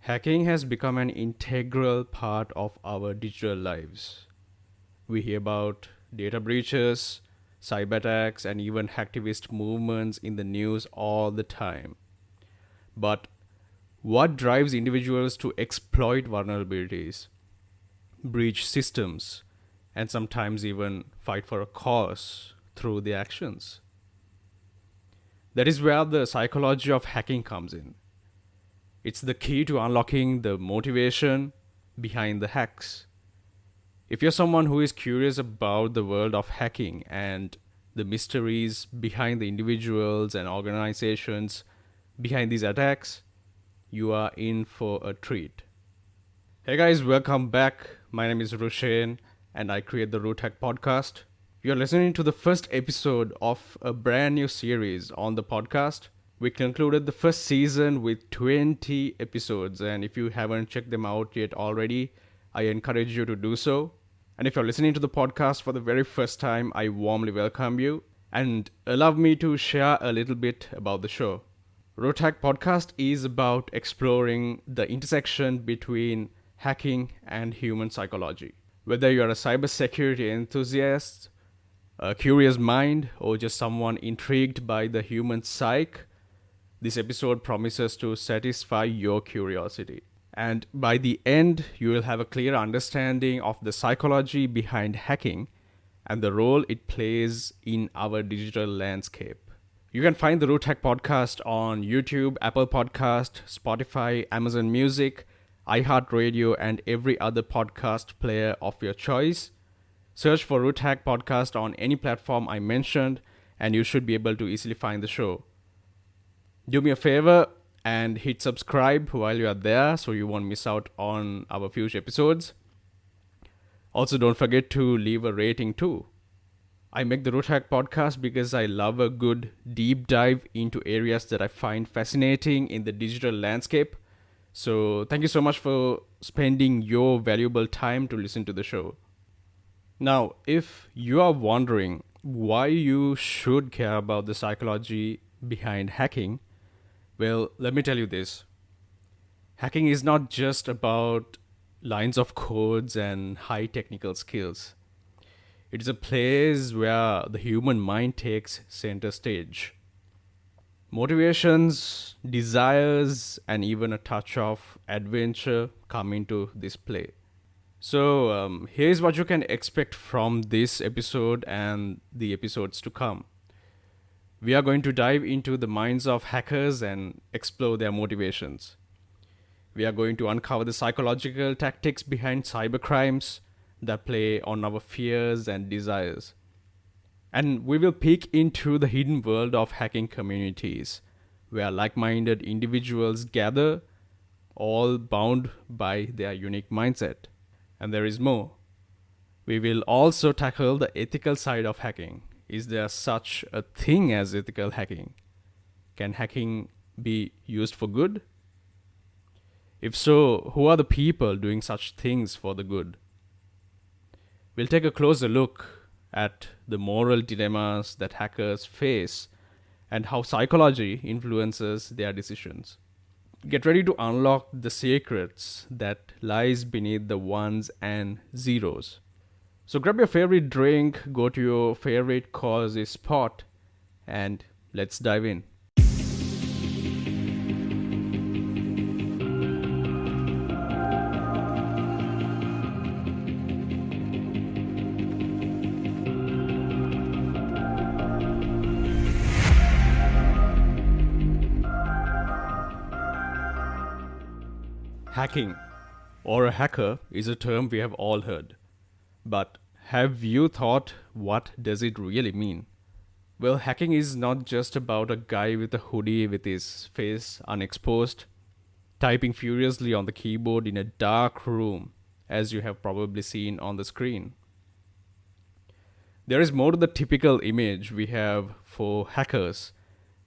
Hacking has become an integral part of our digital lives. We hear about data breaches, cyber attacks, and even hacktivist movements in the news all the time. But what drives individuals to exploit vulnerabilities, breach systems, and sometimes even fight for a cause through their actions? That is where the psychology of hacking comes in. It's the key to unlocking the motivation behind the hacks. If you're someone who is curious about the world of hacking and the mysteries behind the individuals and organizations behind these attacks, you are in for a treat. Hey guys, welcome back. My name is Rushen and I create the Root Hack podcast. You're listening to the first episode of a brand new series on the podcast. We concluded the first season with 20 episodes, and if you haven't checked them out yet already, I encourage you to do so. And if you're listening to the podcast for the very first time, I warmly welcome you and allow me to share a little bit about the show. Root Hack podcast is about exploring the intersection between hacking and human psychology. Whether you're a cybersecurity enthusiast, a curious mind, or just someone intrigued by the human psyche, this episode promises to satisfy your curiosity. And by the end, you will have a clear understanding of the psychology behind hacking and the role it plays in our digital landscape. You can find the Root Hack podcast on YouTube, Apple Podcast, Spotify, Amazon Music, iHeartRadio, and every other podcast player of your choice. Search for Root Hack podcast on any platform I mentioned, and you should be able to easily find the show. Do me a favor and hit subscribe while you are there so you won't miss out on our future episodes. Also, don't forget to leave a rating too. I make the Root Hack podcast because I love a good deep dive into areas that I find fascinating in the digital landscape. So thank you so much for spending your valuable time to listen to the show. Now, if you are wondering why you should care about the psychology behind hacking, well, let me tell you this. Hacking is not just about lines of codes and high technical skills. It is a place where the human mind takes center stage. Motivations, desires, and even a touch of adventure come into this play. So, here's what you can expect from this episode and the episodes to come. We are going to dive into the minds of hackers and explore their motivations. We are going to uncover the psychological tactics behind cybercrimes that play on our fears and desires. And we will peek into the hidden world of hacking communities, where like-minded individuals gather, all bound by their unique mindset. And there is more. We will also tackle the ethical side of hacking. Is there such a thing as ethical hacking? Can hacking be used for good? If so, who are the people doing such things for the good? We'll take a closer look at the moral dilemmas that hackers face and how psychology influences their decisions. Get ready to unlock the secrets that lies beneath the ones and zeros. So grab your favorite drink, go to your favorite cozy spot, and let's dive in. Hacking, or a hacker, is a term we have all heard. But have you thought, what does it really mean? Well, hacking is not just about a guy with a hoodie with his face unexposed, typing furiously on the keyboard in a dark room, as you have probably seen on the screen. There is more to the typical image we have for hackers,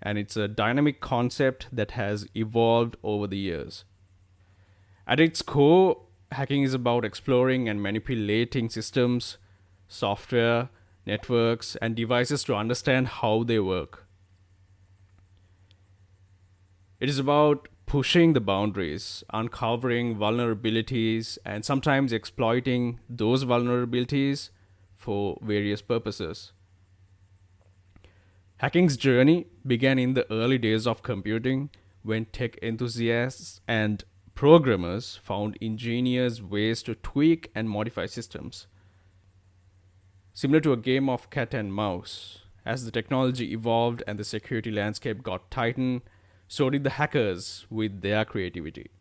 and it's a dynamic concept that has evolved over the years. At its core, hacking is about exploring and manipulating systems, software, networks, and devices to understand how they work. It is about pushing the boundaries, uncovering vulnerabilities, and sometimes exploiting those vulnerabilities for various purposes. Hacking's journey began in the early days of computing when tech enthusiasts and programmers found ingenious ways to tweak and modify systems. Similar to a game of cat and mouse, as the technology evolved and the security landscape got tightened, so did the hackers with their creativity.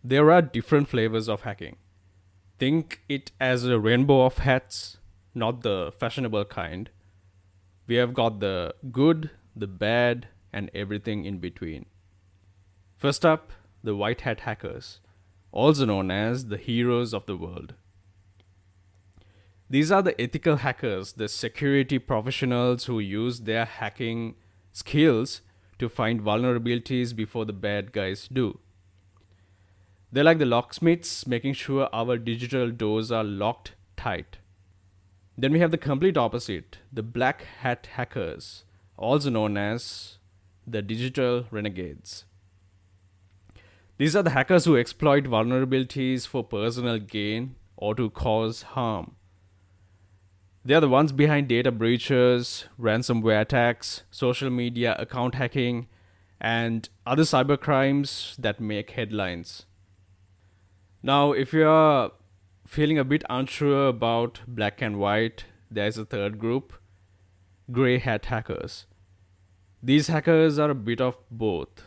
There are different flavors of hacking. Think it as a rainbow of hats, not the fashionable kind. We have got the good, the bad, and everything in between. First up, the white hat hackers, also known as the heroes of the world. These are the ethical hackers, the security professionals who use their hacking skills to find vulnerabilities before the bad guys do. They're like the locksmiths, making sure our digital doors are locked tight. Then we have the complete opposite, the black hat hackers, also known as the digital renegades. These are the hackers who exploit vulnerabilities for personal gain or to cause harm. They are the ones behind data breaches, ransomware attacks, social media account hacking, and other cybercrimes that make headlines. Now, if you are feeling a bit unsure about black and white, there's a third group, gray hat hackers. These hackers are a bit of both.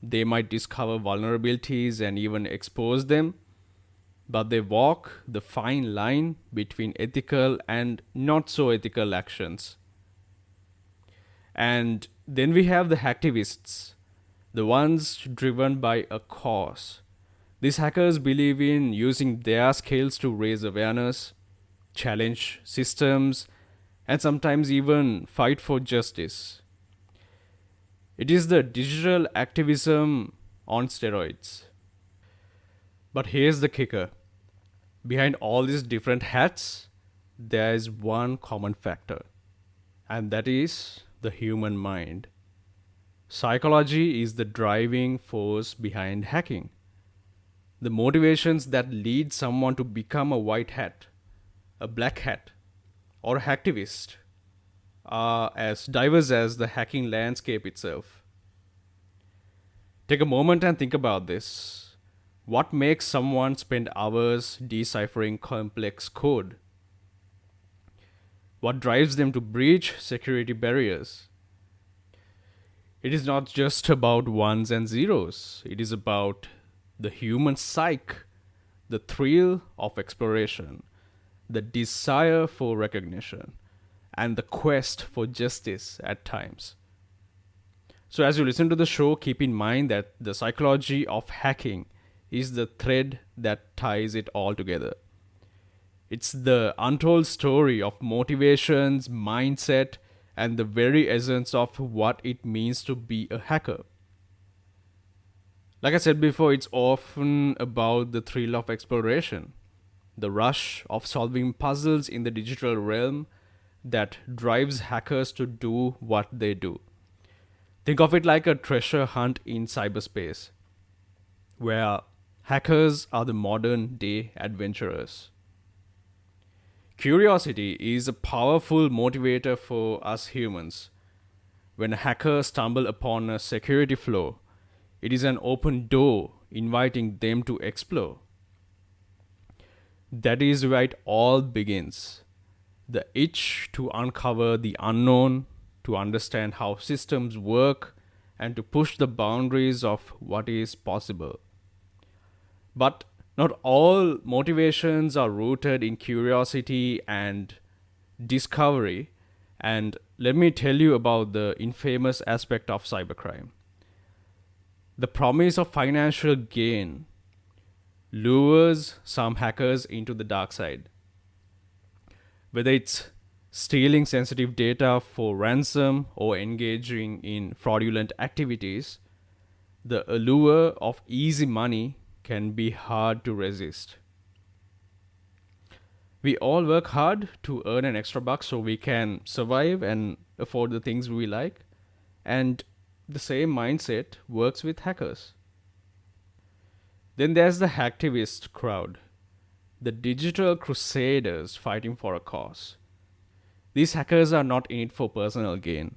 They might discover vulnerabilities and even expose them, but they walk the fine line between ethical and not so ethical actions. And then we have the hacktivists, the ones driven by a cause. These hackers believe in using their skills to raise awareness, challenge systems, and sometimes even fight for justice. It is the digital activism on steroids. But here's the kicker. Behind all these different hats, there is one common factor, and that is the human mind. Psychology is the driving force behind hacking. The motivations that lead someone to become a white hat, a black hat, or a hacktivist are as diverse as the hacking landscape itself. Take a moment and think about this. What makes someone spend hours deciphering complex code? What drives them to breach security barriers? It is not just about ones and zeros. It is about the human psyche, the thrill of exploration, the desire for recognition, and the quest for justice at times. So, as you listen to the show, keep in mind that the psychology of hacking is the thread that ties it all together. It's the untold story of motivations, mindset, and the very essence of what it means to be a hacker. Like I said before, it's often about the thrill of exploration, the rush of solving puzzles in the digital realm that drives hackers to do what they do. Think of it like a treasure hunt in cyberspace, where hackers are the modern day adventurers. Curiosity is a powerful motivator for us humans. When a hacker stumbles upon a security flaw, it is an open door inviting them to explore. That is where it all begins. The itch to uncover the unknown, to understand how systems work, and to push the boundaries of what is possible. But not all motivations are rooted in curiosity and discovery. And let me tell you about the infamous aspect of cybercrime. The promise of financial gain lures some hackers into the dark side. Whether it's stealing sensitive data for ransom or engaging in fraudulent activities, the allure of easy money can be hard to resist. We all work hard to earn an extra buck so we can survive and afford the things we like. And the same mindset works with hackers. Then there's the hacktivist crowd, the digital crusaders fighting for a cause. These hackers are not in it for personal gain.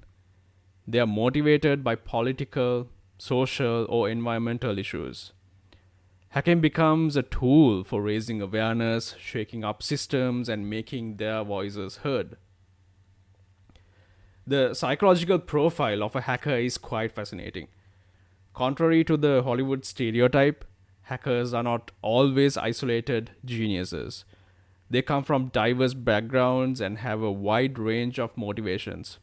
They are motivated by political, social, or environmental issues. Hacking becomes a tool for raising awareness, shaking up systems, and making their voices heard. The psychological profile of a hacker is quite fascinating. Contrary to the Hollywood stereotype, hackers are not always isolated geniuses. They come from diverse backgrounds and have a wide range of motivations.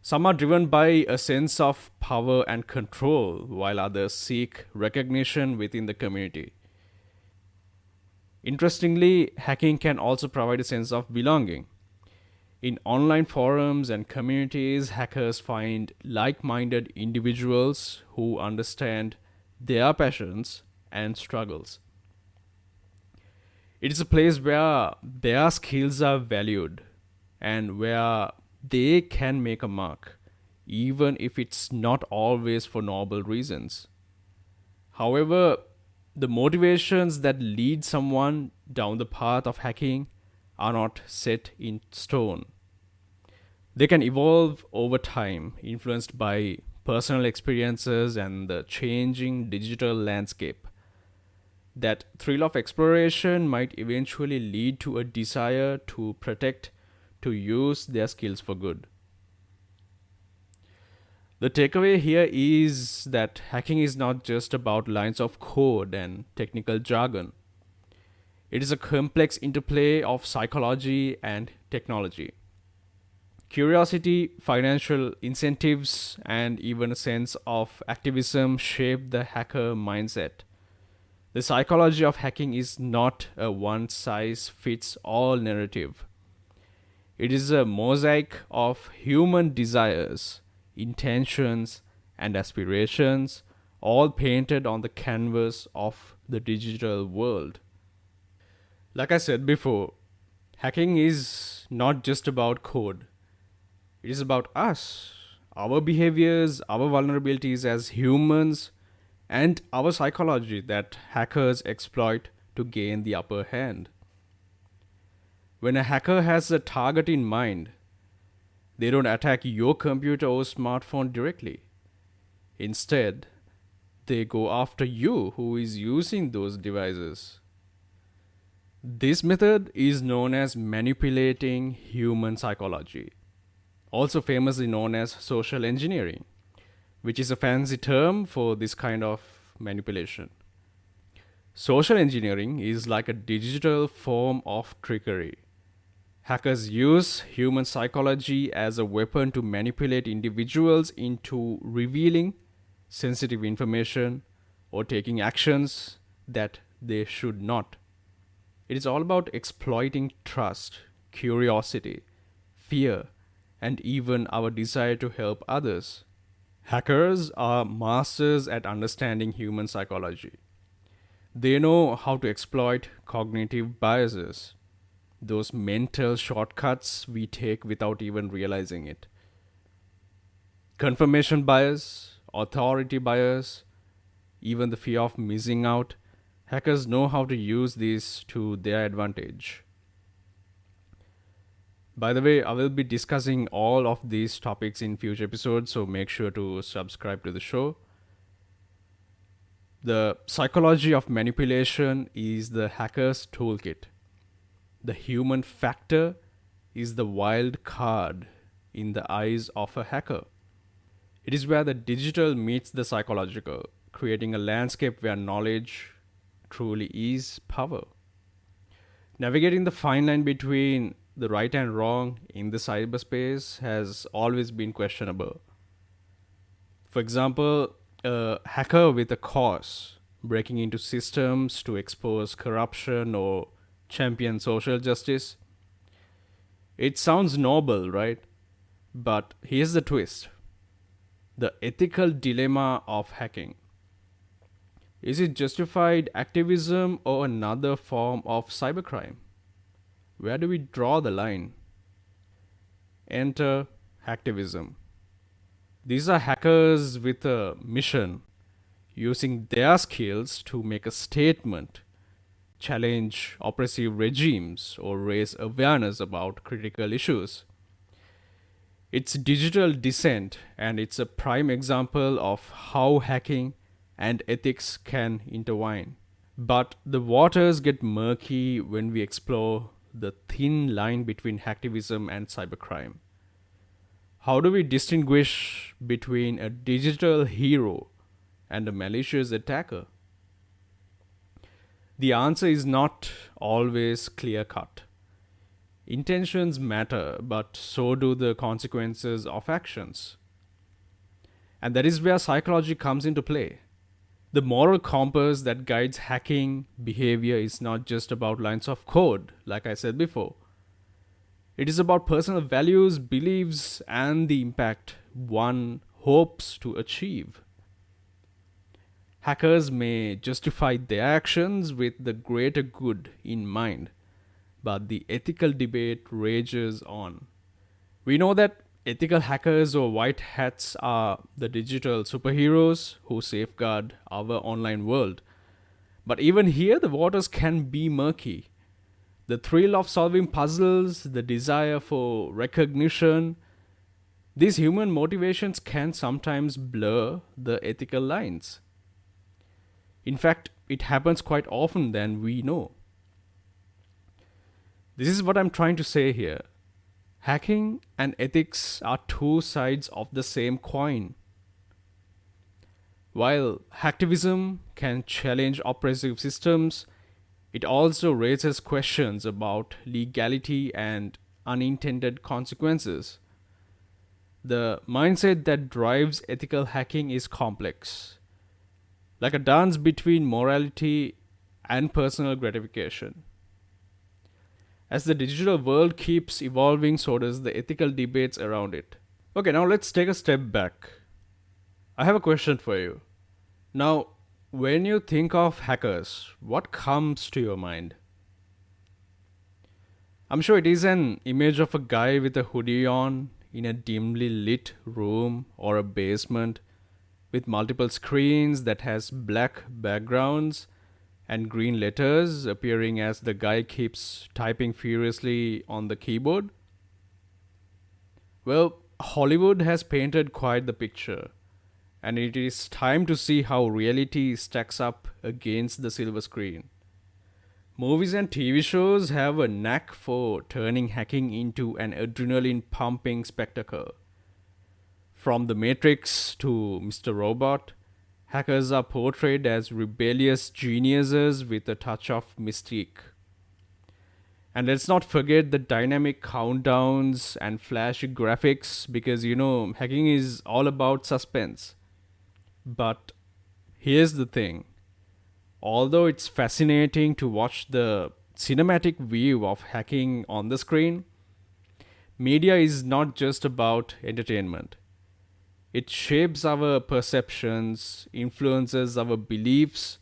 Some are driven by a sense of power and control, while others seek recognition within the community. Interestingly, hacking can also provide a sense of belonging. In online forums and communities, hackers find like minded individuals who understand their passions and struggles. It is a place where their skills are valued and where they can make a mark, even if it's not always for noble reasons. However, the motivations that lead someone down the path of hacking are not set in stone. They can evolve over time, influenced by personal experiences and the changing digital landscape. That thrill of exploration might eventually lead to a desire to protect, to use their skills for good. The takeaway here is that hacking is not just about lines of code and technical jargon. It is a complex interplay of psychology and technology. Curiosity, financial incentives, and even a sense of activism shape the hacker mindset. The psychology of hacking is not a one size fits all narrative. It is a mosaic of human desires, intentions, and aspirations, all painted on the canvas of the digital world. Like I said before, hacking is not just about code, it is about us, our behaviors, our vulnerabilities as humans, and our psychology that hackers exploit to gain the upper hand. When a hacker has a target in mind, they don't attack your computer or smartphone directly. Instead, they go after you who is using those devices. This method is known as manipulating human psychology, also famously known as social engineering, which is a fancy term for this kind of manipulation. Social engineering is like a digital form of trickery. Hackers use human psychology as a weapon to manipulate individuals into revealing sensitive information or taking actions that they should not. It is all about exploiting trust, curiosity, fear, and even our desire to help others. Hackers are masters at understanding human psychology. They know how to exploit cognitive biases, those mental shortcuts we take without even realizing it. Confirmation bias, authority bias, even the fear of missing out, hackers know how to use these to their advantage. By the way, I will be discussing all of these topics in future episodes, so make sure to subscribe to the show. The psychology of manipulation is the hacker's toolkit. The human factor is the wild card in the eyes of a hacker. It is where the digital meets the psychological, creating a landscape where knowledge truly is power. Navigating the fine line between the right and wrong in the cyberspace has always been questionable. For example, a hacker with a cause breaking into systems to expose corruption or champion social justice. It sounds noble, right? But here's the twist: the ethical dilemma of hacking. Is it justified activism or another form of cybercrime? Where do we draw the line? Enter hacktivism. These are hackers with a mission, using their skills to make a statement, challenge oppressive regimes, or raise awareness about critical issues. It's digital dissent, and it's a prime example of how hacking and ethics can intertwine. But the waters get murky when we explore the thin line between hacktivism and cybercrime. How do we distinguish between a digital hero and a malicious attacker? The answer is not always clear cut. Intentions matter, but so do the consequences of actions. And that is where psychology comes into play. The moral compass that guides hacking behavior is not just about lines of code, like I said before. It is about personal values, beliefs, and the impact one hopes to achieve. Hackers may justify their actions with the greater good in mind, but the ethical debate rages on. We know that ethical hackers or white hats are the digital superheroes who safeguard our online world. But even here, the waters can be murky. The thrill of solving puzzles, the desire for recognition, these human motivations can sometimes blur the ethical lines. In fact, it happens quite often than we know. This is what I'm trying to say here. Hacking and ethics are two sides of the same coin. While hacktivism can challenge oppressive systems, it also raises questions about legality and unintended consequences. The mindset that drives ethical hacking is complex, like a dance between morality and personal gratification. As the digital world keeps evolving, so does the ethical debates around it. Okay, now let's take a step back. I have a question for you. Now, when you think of hackers, what comes to your mind? I'm sure it is an image of a guy with a hoodie on in a dimly lit room or a basement with multiple screens that has black backgrounds and green letters appearing as the guy keeps typing furiously on the keyboard. Well, Hollywood has painted quite the picture, and it is time to see how reality stacks up against the silver screen. Movies and TV shows have a knack for turning hacking into an adrenaline pumping spectacle. From The Matrix to Mr. Robot, hackers are portrayed as rebellious geniuses with a touch of mystique. And let's not forget the dynamic countdowns and flashy graphics because hacking is all about suspense. But here's the thing. Although it's fascinating to watch the cinematic view of hacking on the screen, media is not just about entertainment. It shapes our perceptions, influences our beliefs,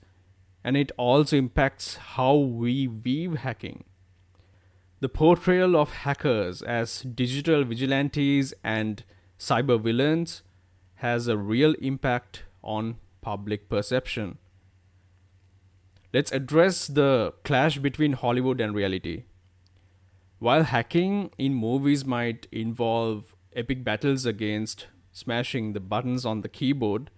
and it also impacts how we view hacking. The portrayal of hackers as digital vigilantes and cyber villains has a real impact on public perception. Let's address the clash between Hollywood and reality. While hacking in movies might involve epic battles against smashing the buttons on the keyboard,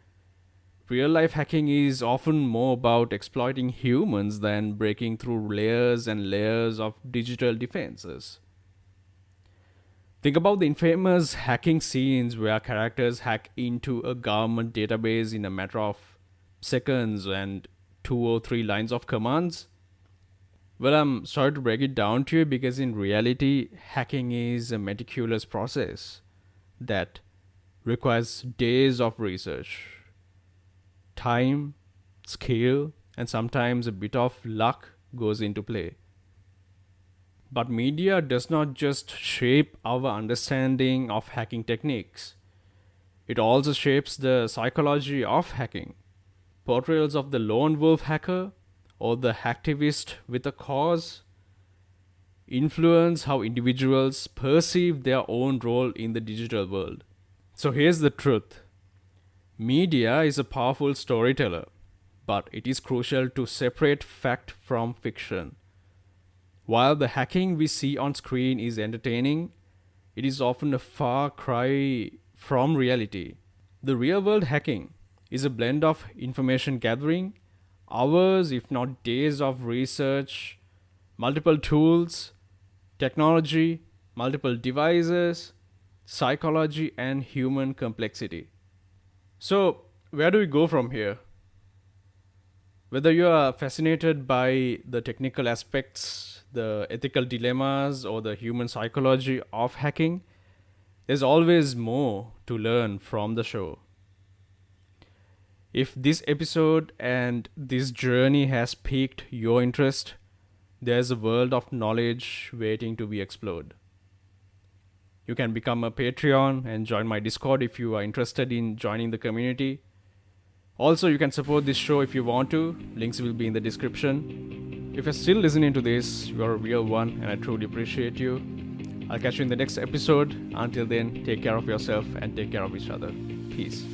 real-life hacking is often more about exploiting humans than breaking through layers and layers of digital defenses. Think about the infamous hacking scenes where characters hack into a government database in a matter of seconds and 2 or 3 lines of commands. Well, I'm sorry to break it down to you because in reality, hacking is a meticulous process that requires days of research, time, skill, and sometimes a bit of luck goes into play. But media does not just shape our understanding of hacking techniques. It also shapes the psychology of hacking. Portrayals of the lone wolf hacker or the hacktivist with a cause influence how individuals perceive their own role in the digital world. So here's the truth. Media is a powerful storyteller. but it is crucial to separate fact from fiction. While the hacking we see on screen is entertaining, it is often a far cry from reality. The real world hacking is a blend of information gathering, hours, if not days of research, multiple tools, technology, multiple devices, psychology, and human complexity. So, where do we go from here? Whether you are fascinated by the technical aspects, the ethical dilemmas, or the human psychology of hacking, there's always more to learn from the show. If this episode and this journey has piqued your interest, there's a world of knowledge waiting to be explored. You can become a Patreon and join my Discord if you are interested in joining the community. Also, you can support this show if you want to. Links will be in the description. If you're still listening to this, you're a real one and I truly appreciate you. I'll catch you in the next episode. Until then, take care of yourself and take care of each other. Peace.